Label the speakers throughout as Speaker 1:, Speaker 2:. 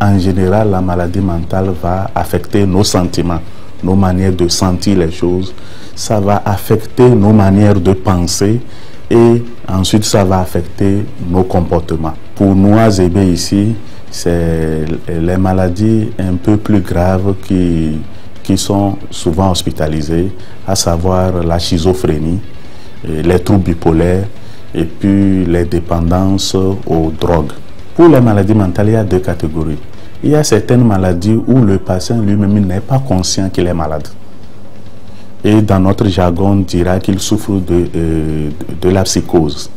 Speaker 1: en général, la maladie mentale va affecter nos sentiments, nos manières de sentir les choses. Ça va affecter nos manières de penser et ensuite ça va affecter nos comportements. Pour nous, à Zébé ici, c'est les maladies un peu plus graves qui sont souvent hospitalisées, à savoir la schizophrénie, les troubles bipolaires et puis les dépendances aux drogues. Pour les maladies mentales, il y a deux catégories. Il y a certaines maladies où le patient lui-même n'est pas conscient qu'il est malade. Et dans notre jargon, on dira qu'il souffre de la psychose.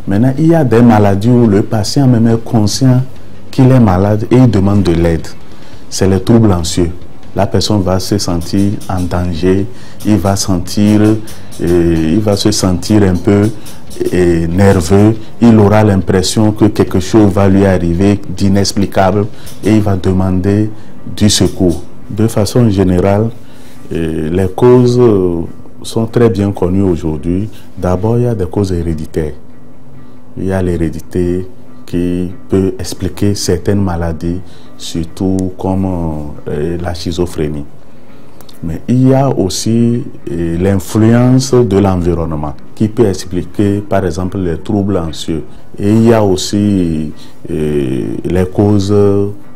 Speaker 1: Maintenant, il y a des maladies où le patient même est conscient qu'il est malade et il demande de l'aide. C'est les troubles anxieux. La personne va se sentir en danger, il va se sentir un peu nerveux, il aura l'impression que quelque chose va lui arriver d'inexplicable et il va demander du secours. De façon générale, les causes sont très bien connues aujourd'hui. D'abord, il y a des causes héréditaires. Il y a l'hérédité qui peut expliquer certaines maladies, surtout comme la schizophrénie. Mais il y a aussi l'influence de l'environnement qui peut expliquer par exemple les troubles anxieux. Et il y a aussi les causes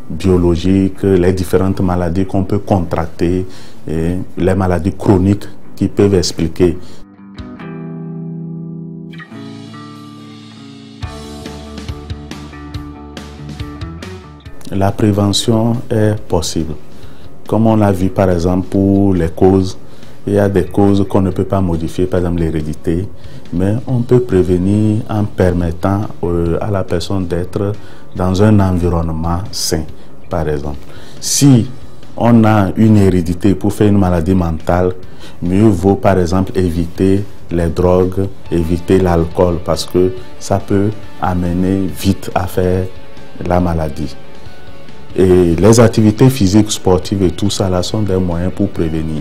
Speaker 1: biologiques, les différentes maladies qu'on peut contracter, et les maladies chroniques qui peuvent expliquer. La prévention est possible. Comme on l'a vu par exemple pour les causes, il y a des causes qu'on ne peut pas modifier, par exemple l'hérédité, mais on peut prévenir en permettant à la personne d'être dans un environnement sain, par exemple. Si on a une hérédité pour faire une maladie mentale, mieux vaut par exemple éviter les drogues, éviter l'alcool, parce que ça peut amener vite à faire la maladie. Et les activités physiques, sportives et tout ça là sont des moyens pour prévenir.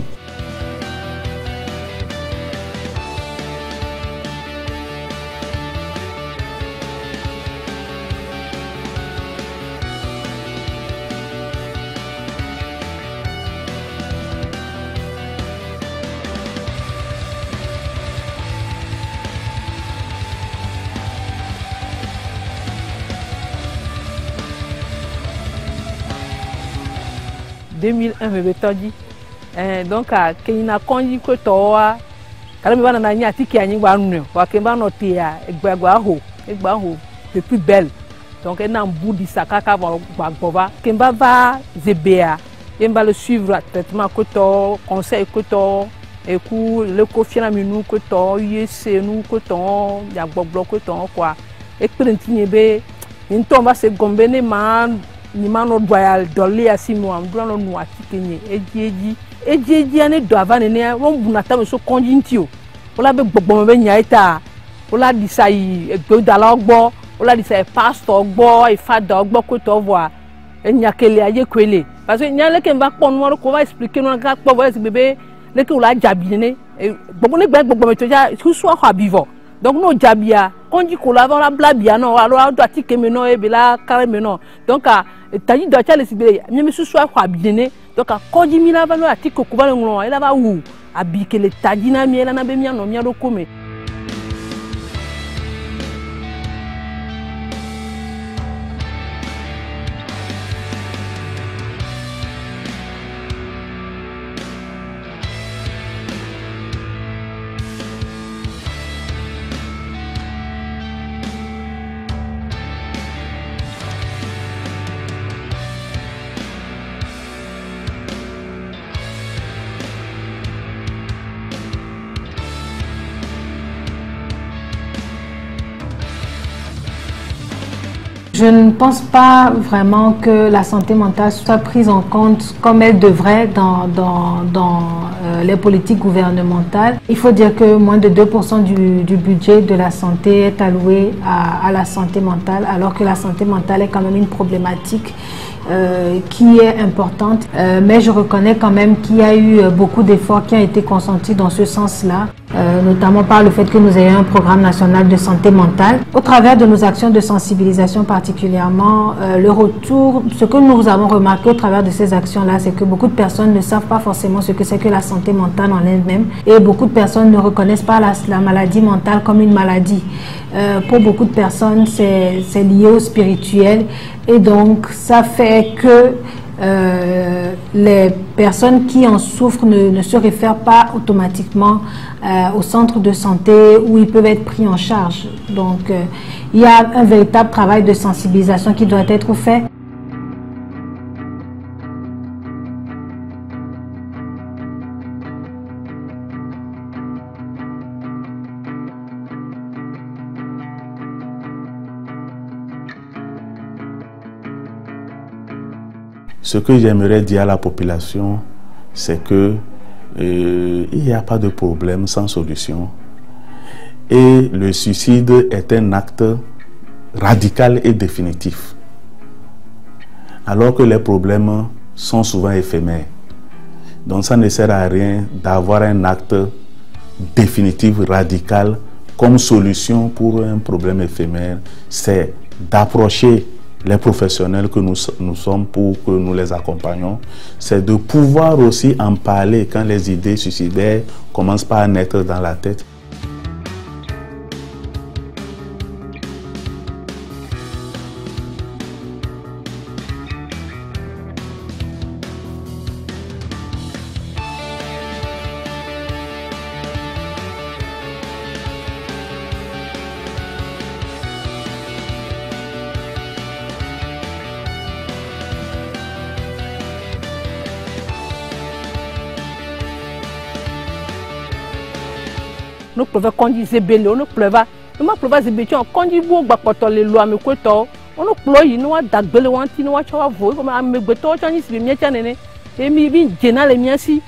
Speaker 2: Donc kina konji ko towa kala mi bana na nya tiki anyi gba nu wa ke ba no te a egba ho depuis belle donc na mbudi sakaka ba gboba ke ba va zebea ke ba le suivre traitement ko to conseil ko to e ku le ko fiana mi nu ko to yese nu ko to ya gbogbo ko to kwa experience ni be nto ba se gombe ne man ni mano doyal dolly asimo am do no atike eji ane do avane ne won bunata me so konjintio ola be gbogbo be nyaita ola disai egbeudala ogbo ola disai pastor ogbo ifada ogbo ko to voa enyakele aye kwele parce que nyale ke mba pon mo ko va expliquer no ka po voice bébé le ke ola jabi ne gbogbo ne gbogbo me to ja so ha bivo donc no jabia konji ko la va blabia no alors do atike me no e be la kare me no donc tadi do chale sibele mi susu akwa bidene donc konji mi la va no atike ko va nglo ela va wu abikele tadi na mi ela na be mi no mi ro kome.
Speaker 3: Je ne pense pas vraiment que la santé mentale soit prise en compte comme elle devrait dans les politiques gouvernementales. Il faut dire que moins de 2% du budget de la santé est alloué à la santé mentale, alors que la santé mentale est quand même une problématique qui est importante. Mais je reconnais quand même qu'il y a eu beaucoup d'efforts qui ont été consentis dans ce sens-là. notamment par le fait que nous ayons un programme national de santé mentale. Au travers de nos actions de sensibilisation particulièrement, le retour, ce que nous avons remarqué au travers de ces actions-là, c'est que beaucoup de personnes ne savent pas forcément ce que c'est que la santé mentale en elle-même, et beaucoup de personnes ne reconnaissent pas la maladie mentale comme une maladie. Pour beaucoup de personnes, c'est lié au spirituel, et donc ça fait que les personnes qui en souffrent ne se réfèrent pas automatiquement au centre de santé où ils peuvent être pris en charge. Donc il y a un véritable travail de sensibilisation qui doit être fait.
Speaker 1: Ce que j'aimerais dire à la population, c'est que il n'y a pas de problème sans solution. Et le suicide est un acte radical et définitif. Alors que les problèmes sont souvent éphémères. Donc ça ne sert à rien d'avoir un acte définitif, radical, comme solution pour un problème éphémère. C'est d'approcher les professionnels que nous sommes pour que nous les accompagnions, c'est de pouvoir aussi en parler quand les idées suicidaires commencent par naître dans la tête.
Speaker 2: Nous pleuvons quand il zébélé, nous pleuvons. Nous pleuvons zébélé, quand il boit, bakpato les lois me coueto. On nous pleure, nous a dagbele wanti, nous a chawa voix comme un mebeto, j'en ai si bien tiens, et mi bien général les miens si.